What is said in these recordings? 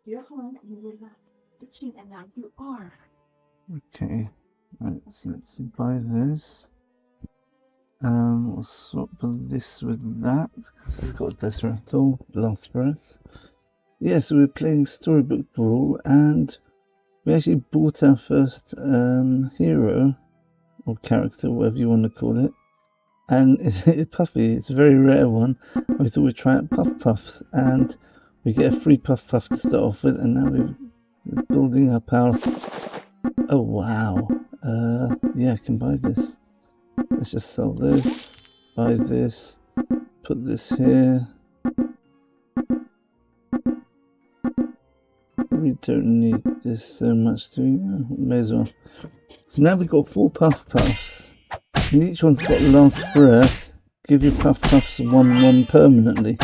You're fine. You were not itching, and now you are. Okay, right, so let's buy this. We'll swap this with that, because it's got Death Rattle, Last Breath. Yeah, so we're playing Storybook Brawl, and we actually bought our first hero, or character, whatever you want to call it. And Puffy, it's a very rare one. We thought we'd try out Puff Puffs, and we get a free Puff Puff to start off with, and now we're building up our... Oh wow, yeah, I can buy this. Let's just sell this, buy this, put this here. We don't need this so much, do we? May as well. So now we've got 4 Puff Puffs, and each one's got Last Breath. Give your Puff Puffs 1/1 permanently.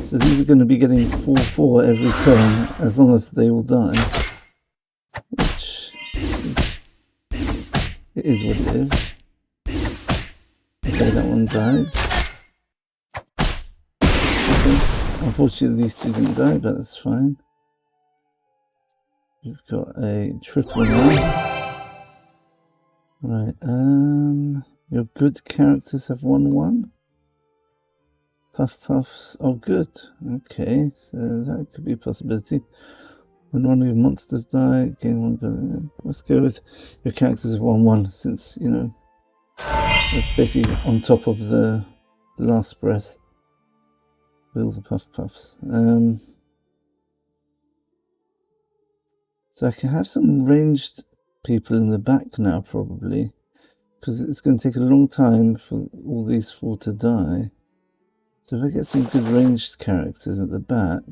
So these are going to be getting 4/4 every turn, as long as they all die. Which is what it is. Okay, that one died. Okay. Unfortunately, these 2 didn't die, but that's fine. We've got a triple now. Right, your good characters have 1/1. Puff Puffs, oh good. Okay, so that could be a possibility. When one of your monsters die, gain 1 go. Let's go with your characters of 1/1, since, you know, it's basically on top of the Last Breath with all the Puff Puffs. So I can have some ranged people in the back now, probably, because it's going to take a long time for all these 4 to die. So if I get some good ranged characters at the back,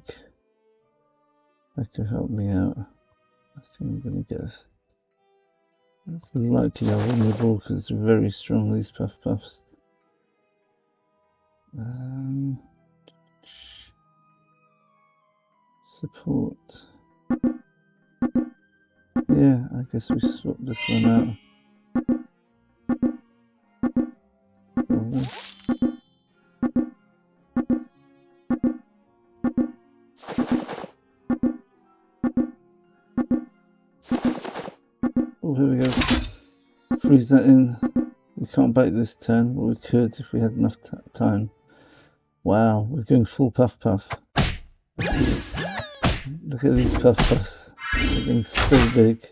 that could help me out. I think I'm going to get... That's likely I'll win the ball, because it's very strong, these Puff Puffs. Support. Yeah, I guess we swap this one out. Oh, here we go. Freeze that in. We can't bite this turn, but we could if we had enough time. Wow, we're going full Puff Puff. Look at these Puff Puffs. They're getting so big.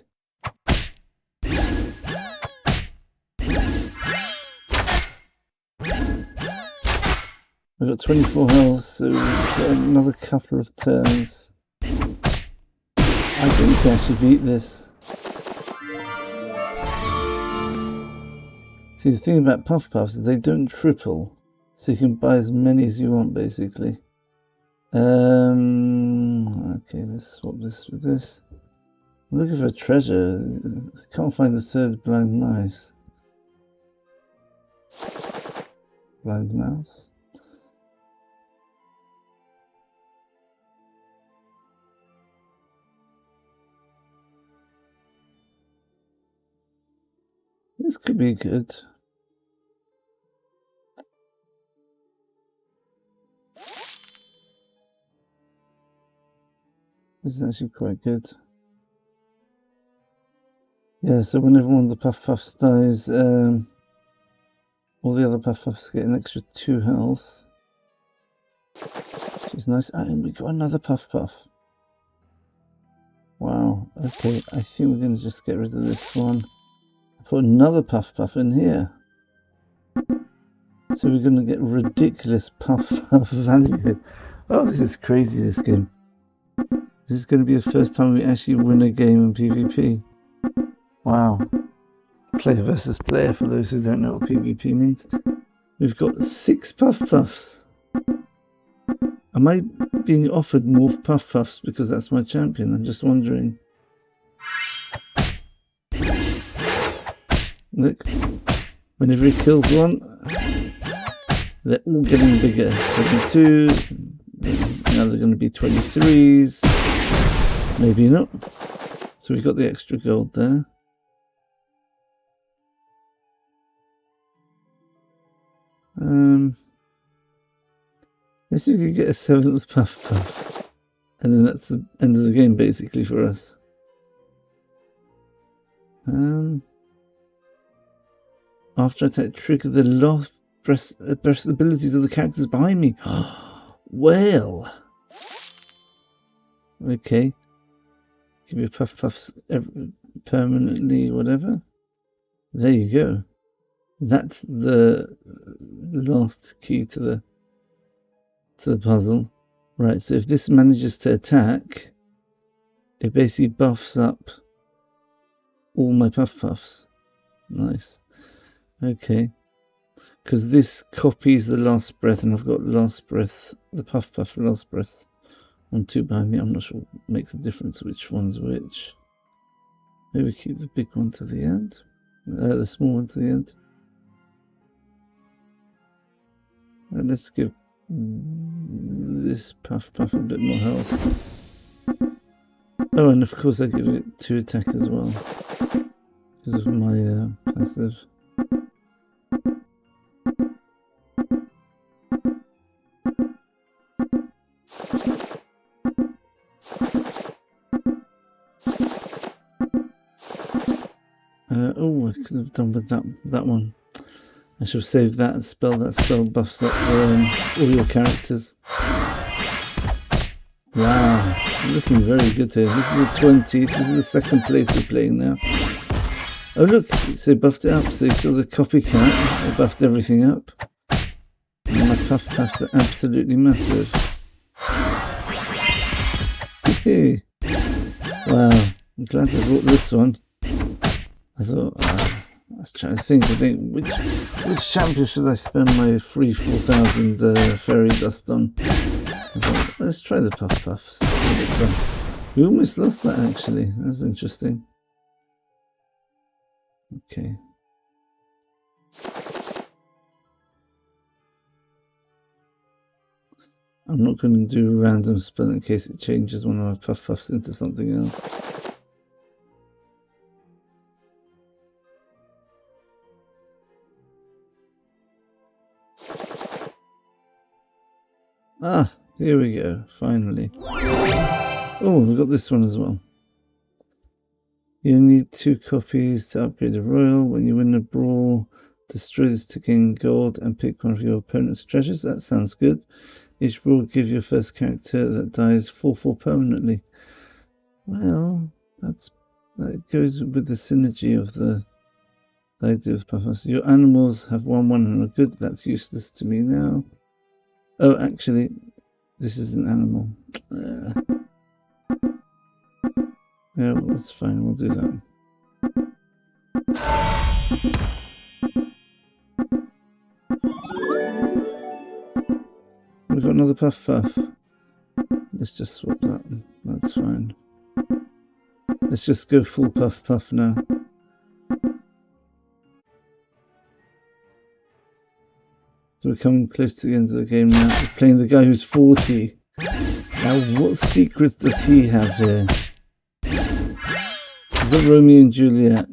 I've got 24 health, so we've got another couple of turns. I think we can actually beat this. See, the thing about Puff Puffs is they don't triple, so you can buy as many as you want, basically. Okay, let's swap this with this. I'm looking for a treasure. I can't find the 3rd blind mouse. Blind mouse? This could be good. This is actually quite good. Yeah, so whenever one of the Puff Puffs dies, all the other Puff Puffs get an extra 2 health. Which is nice. And we got another Puff Puff. Wow, okay, I think we're going to just get rid of this one. Put another Puff Puff in here. So we're going to get ridiculous Puff Puff value. Oh, this is crazy, this game. This is going to be the first time we actually win a game in PvP. Wow. Player versus player, for those who don't know what PvP means. We've got 6 Puff Puffs. Am I being offered more Puff Puffs because that's my champion? I'm just wondering. Look. Whenever he kills one, they're all getting bigger. 22. Now they're going to be 23s. Maybe not. So we got the extra gold there. Let's see if we can get a 7th Puff Puff. And then that's the end of the game, basically, for us. After attack, trigger the lost press abilities of the characters behind me. Well. Okay. Give you puff puffs permanently, whatever. There you go. That's the last key to the puzzle. Right, so if this manages to attack, it basically buffs up all my puff puffs. Nice. Okay. Because this copies the last breath, and I've got last breath, the puff puff last breath on two behind me. I'm not sure what makes a difference which one's which. Maybe keep the big one to the end, the small one to the end. And let's give this puff puff a bit more health. Oh, and of course I give it 2 attack as well because of my passive. Oh, I could have done with that one. I should have saved that spell. That spell buffs up all your characters. Wow, looking very good here. This is the 20s. This is the second place we're playing now. Oh look, so buffed it up. So you saw the copycat. I buffed everything up. And my puff puffs are absolutely massive. Hey. Wow, I'm glad I bought this one. I thought, I was trying to think which champion should I spend my free 4,000 fairy dust on? I thought, let's try the puff puffs. We almost lost that actually. That's interesting. Okay. I'm not going to do a random spell in case it changes one of my puff puffs into something else. Ah, here we go, finally. Oh, we got this one as well. You need 2 copies to upgrade a royal. When you win a brawl, destroy this to gain gold and pick one of your opponent's treasures. That sounds good. Each brawl will give your first character that dies 4/4 permanently. Well, that goes with the synergy of the idea of puffs. Your animals have 1/1 and are good. That's useless to me now. Oh, actually, this is an animal. Yeah, well, that's fine. We'll do that. We've got another puff puff. Let's just swap that. That's fine. Let's just go full puff puff now. So we're coming close to the end of the game now. We're playing the guy who's 40. Now, what secrets does he have here? He's got Romeo and Juliet.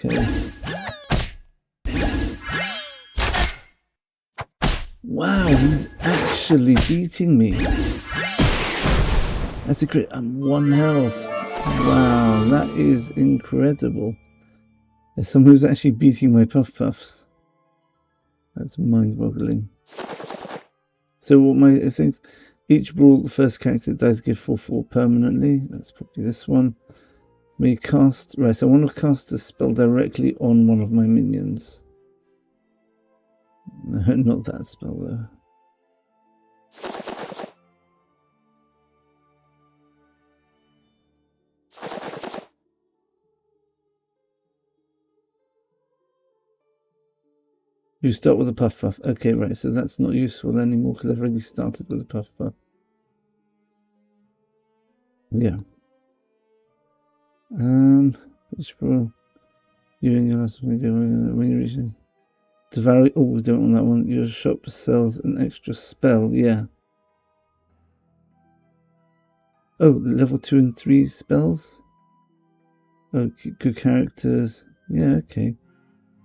Okay. Wow, he's actually beating me. That's a crit. I'm 1 health. Wow, that is incredible. There's someone who's actually beating my puff puffs. That's mind-boggling. So what my things? Each brawl, the first character dies give 4/4 permanently. That's probably this one. May cast, right, so I want to cast a spell directly on one of my minions. No, not that spell though. You start with a puff puff. Okay, right, so that's not useful anymore because I've already started with a puff puff. Yeah. Which brawl? You and your last one go when you reach it. Devour. Oh, we don't want that one. Your shop sells an extra spell. Yeah. Oh, level 2 and 3 spells. Oh, good characters. Yeah, okay.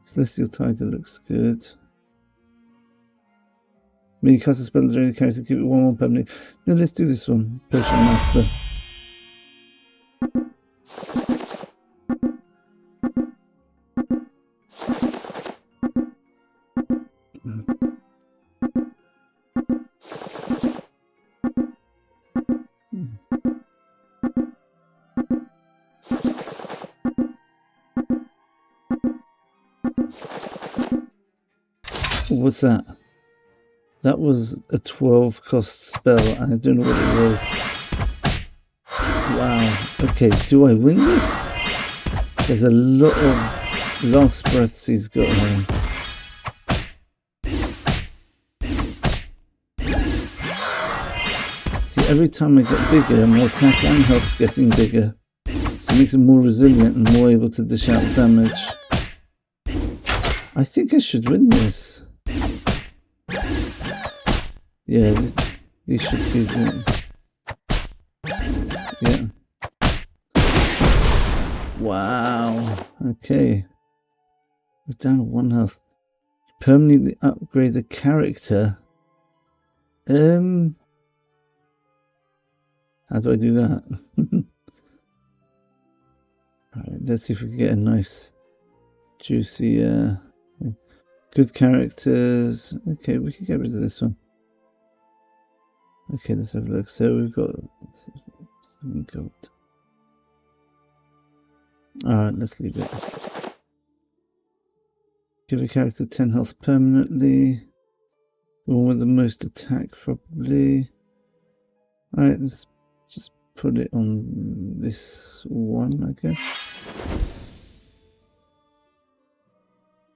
Celestial Tiger looks good. When you cast a spell, during the character, keep it 1/1 permanently. No, let's do this one. Potion Master. What's that? That was a 12 cost spell, and I don't know what it was. Wow. Okay, do I win this? There's a lot of last breaths he's got here. See, every time I get bigger, my attack and health's getting bigger. So it makes it more resilient and more able to dish out damage. I think I should win this. Yeah, these should be the... Yeah. Wow. Okay. We're down to 1 health. Permanently upgrade a character. How do I do that? Alright, let's see if we can get a nice, juicy, good characters. Okay, we can get rid of this one. Okay, let's have a look. So we've got 7 gold. Alright, let's leave it. Give a character 10 health permanently. The one with the most attack, probably. Alright, let's just put it on this one, I guess.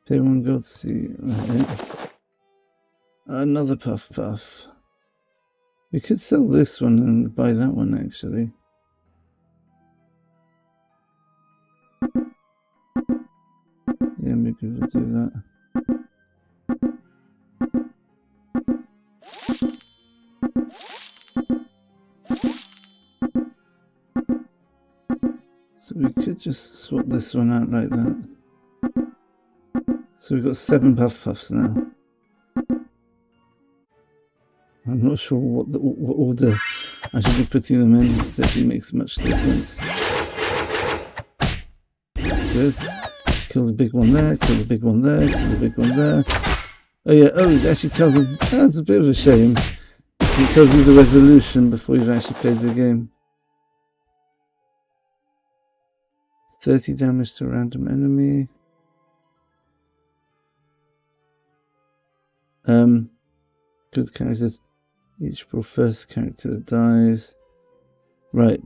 Pay 1 gold to see. Right. Another puff. We could sell this one and buy that one, actually. Yeah, maybe we'll do that. So we could just swap this one out like that. So we've got 7 puffs now. I'm not sure what order I should be putting them in. It doesn't make much difference. Good. Kill the big one there, kill the big one there, kill the big one there. Oh yeah, it actually tells them, that's a bit of a shame. It tells you the resolution before you've actually played the game. 30 damage to a random enemy. Good characters. Each first character that dies. Right.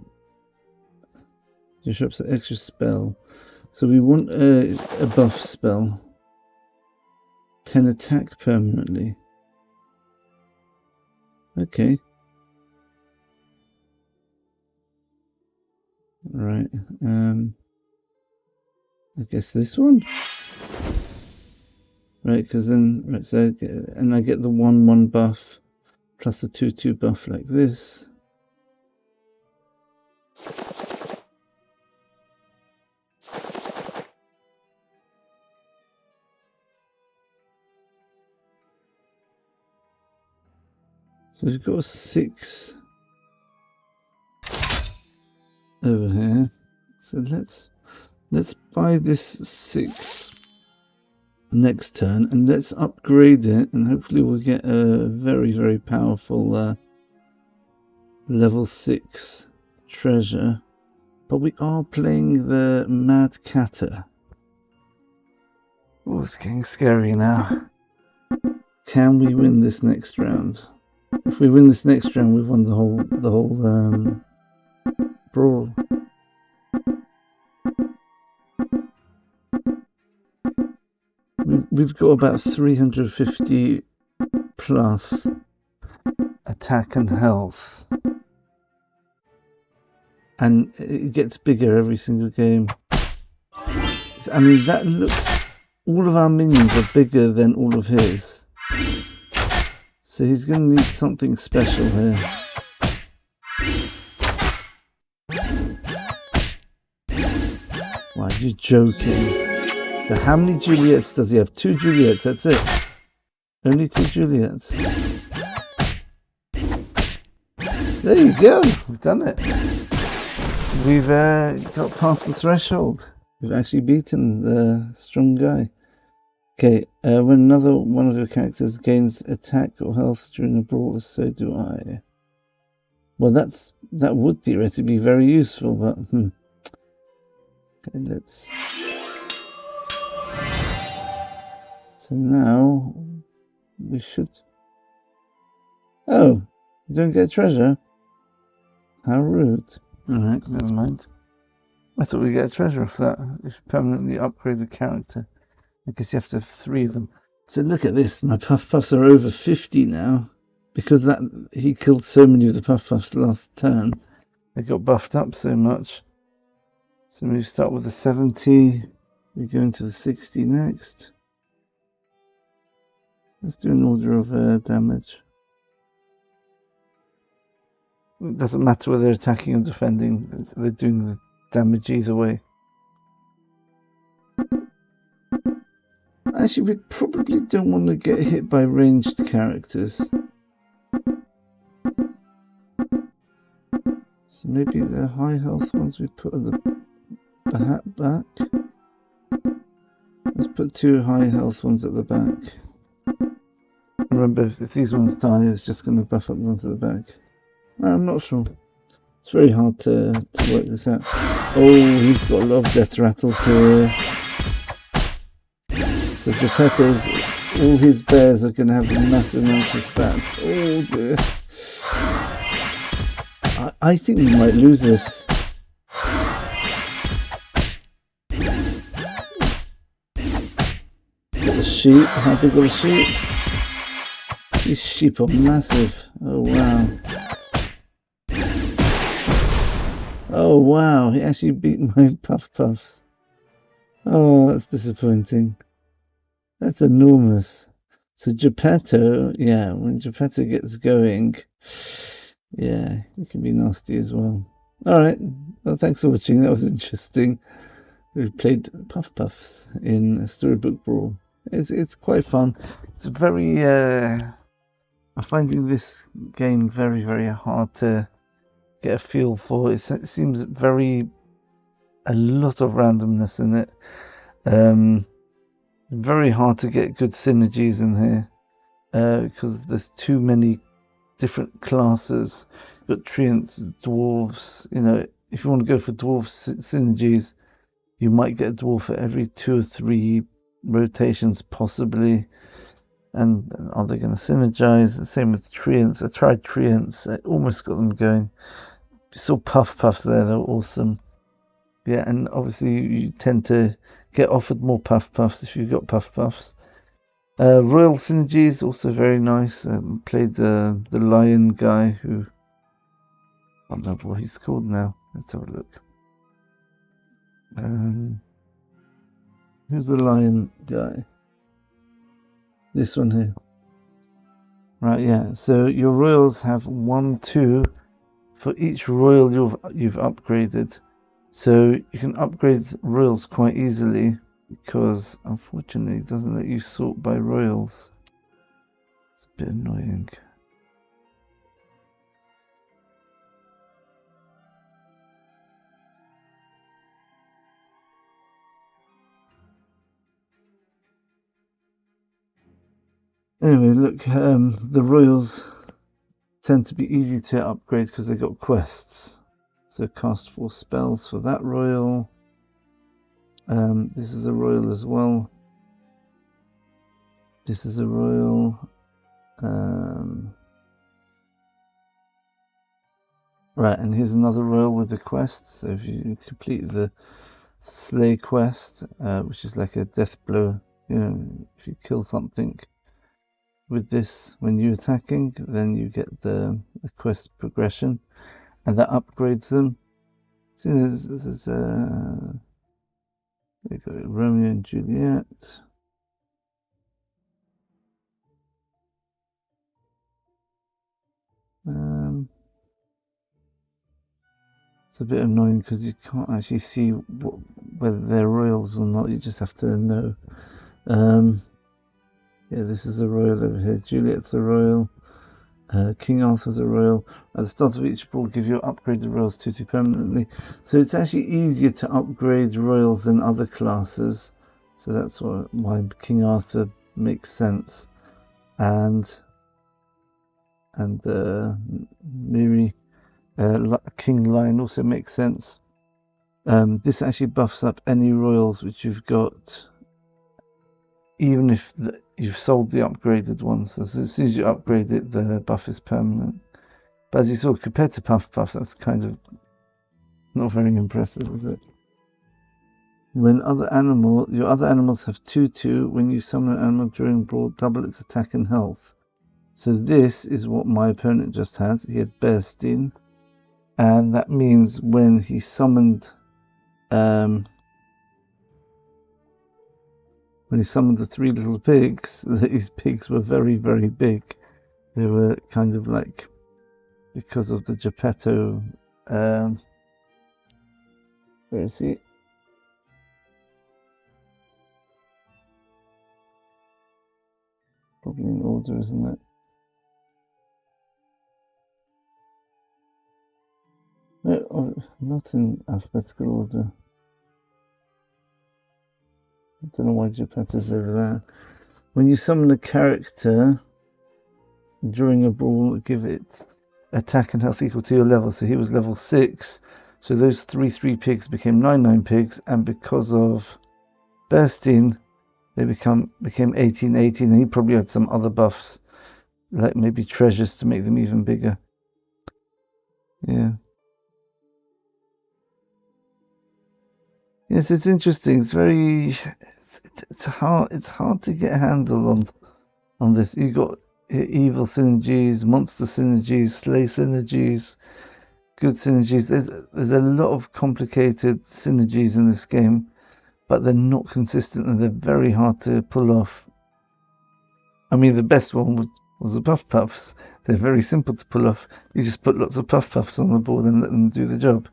Disrupts an extra spell. So we want a buff spell. 10 attack permanently. Okay. Right. I guess this one. Right, because then so and I get the 1/1 buff plus the 2/2 buff like this. So we've got a 6 over here. So let's buy this 6 next turn and let's upgrade it, and hopefully we'll get a very, very powerful level 6 treasure. But we are playing the Mad Catter. Oh, it's getting scary now. Can we win this next round? If we win this next round, we've won the whole brawl. We've got about 350 plus attack and health, and it gets bigger every single game. I mean, that looks, all of our minions are bigger than all of his, so he's going to need something special here. Why, you're joking. So how many Juliets does he have? 2 Juliets, that's it. Only 2 Juliets. There you go. We've done it. We've got past the threshold. We've actually beaten the strong guy. Okay, when another one of your characters gains attack or health during a brawl, so do I. Well, that would theoretically be very useful, but Okay, let's. So now we should. Oh, you don't get treasure. How rude. Alright, never mind. I thought we'd get a treasure off that if you permanently upgrade the character. I guess you have to have 3 of them. So look at this, my Puff Puffs are over 50 now. Because he killed so many of the Puff Puffs last turn. They got buffed up so much. So we start with the 70. We go into the 60 next. Let's do an order of damage. It doesn't matter whether they're attacking or defending, they're doing the damage either way. Actually, we probably don't want to get hit by ranged characters. So maybe the high health ones we put at the back. Let's put 2 high health ones at the back. Remember, if these ones die, it's just going to buff up the ones at the back. I'm not sure. It's very hard to work this out. Oh, he's got a lot of death rattles here. So Gepetto's, all his bears are going to have a massive amount of stats. Oh dear. I think we might lose this. Got the sheep. How big are the sheep? These sheep are massive. Oh wow. Oh wow, he actually beat my Puff Puffs. Oh, that's disappointing. That's enormous. So Gepetto, yeah, when Gepetto gets going, yeah, it can be nasty as well. Alright, well thanks for watching, that was interesting. We played Puff Puffs in Storybook Brawl. It's quite fun. It's very, I'm finding this game very, very hard to get a feel for. It seems a lot of randomness in it. Very hard to get good synergies in here because there's too many different classes. You've got treants, dwarves. You know, if you want to go for dwarf synergies, you might get a dwarf at every 2 or 3 rotations possibly. And are they going to synergize? Same with treants. I tried treants. I almost got them going. You saw Puff Puffs there. They're awesome. Yeah, and obviously you tend to get offered more Puff Puffs if you've got Puff Puffs. Royal synergies also very nice. Played the lion guy who I don't remember what he's called now. Let's have a look. Who's the lion guy? This one here. Right, yeah. So your royals have 1, 2 for each royal you've upgraded. So you can upgrade royals quite easily because unfortunately it doesn't let you sort by royals. It's a bit annoying. Anyway, look, the royals tend to be easy to upgrade because they've got quests. So cast 4 spells for that royal. This is a royal as well. This is a royal. Right, and here's another royal with the quest. So if you complete the slay quest, which is like a death blow, you know, if you kill something with this when you're attacking, then you get the quest progression, and that upgrades them. So there's they've got Romeo and Juliet. It's a bit annoying because you can't actually see whether they're royals or not. You just have to know. Yeah, this is a royal over here. Juliet's a royal. King Arthur's a royal. At the start of each brawl, give your upgraded royals 2/2 permanently. So it's actually easier to upgrade royals than other classes. So that's why King Arthur makes sense. And Miri, King Lion also makes sense. This actually buffs up any royals which you've got, even if you've sold the upgraded ones. As soon as you upgrade it, the buff is permanent. But as you saw, compared to Puff Puff, that's kind of not very impressive, is it? When your other animals have 2/2, when you summon an animal during brawl, double its attack and health. So this is what my opponent just had. He had Bearstein, and that means when he summoned the 3 little pigs, these pigs were very, very big. They were kind of like, because of the Gepetto, where is he? Probably in order, isn't it? No, not in alphabetical order. I don't know why Gepetto's over there. When you summon a character during a brawl, give it attack and health equal to your level. So he was level 6. So those 3/3 pigs became 9/9 pigs, and because of Bearstein, they became 18/18, and he probably had some other buffs, like maybe treasures to make them even bigger. Yeah. Yes, it's interesting. It's very, it's hard to get a handle on this. You got evil synergies, monster synergies, slay synergies, good synergies. There's a lot of complicated synergies in this game, but they're not consistent and they're very hard to pull off. I mean, the best one was the Puff Puffs. They're very simple to pull off. You just put lots of Puff Puffs on the board and let them do the job,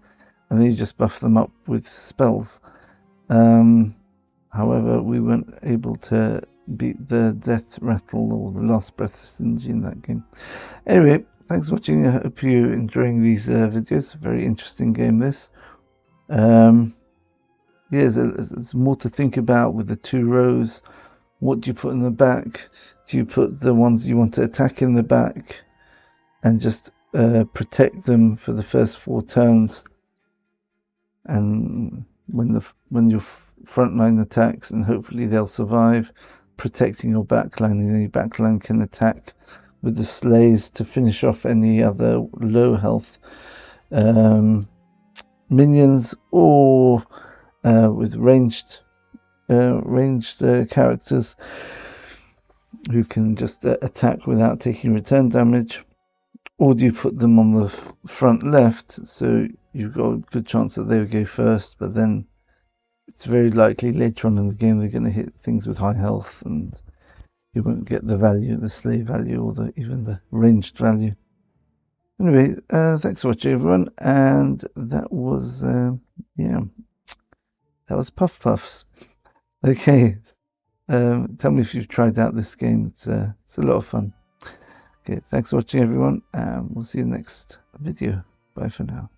and then you just buff them up with spells. However, we weren't able to beat the Death Rattle or the Last Breath synergy in that game. Anyway, thanks for watching. I hope you're enjoying these videos. Very interesting game, this. Yeah, there's more to think about with the 2 rows. What do you put in the back? Do you put the ones you want to attack in the back and just protect them for the first 4 turns? And when your front line attacks, and hopefully they'll survive, protecting your backline, and your backline can attack with the slays to finish off any other low health minions, or with ranged characters who can just attack without taking return damage. Or do you put them on the front left, so you've got a good chance that they would go first, but then it's very likely later on in the game they're going to hit things with high health and you won't get the value, the slay value, or even the ranged value. Anyway, thanks for watching, everyone, and that was that was Puff Puffs. Okay, tell me if you've tried out this game. It's a lot of fun. Okay, thanks for watching, everyone, and we'll see you in the next video. Bye for now.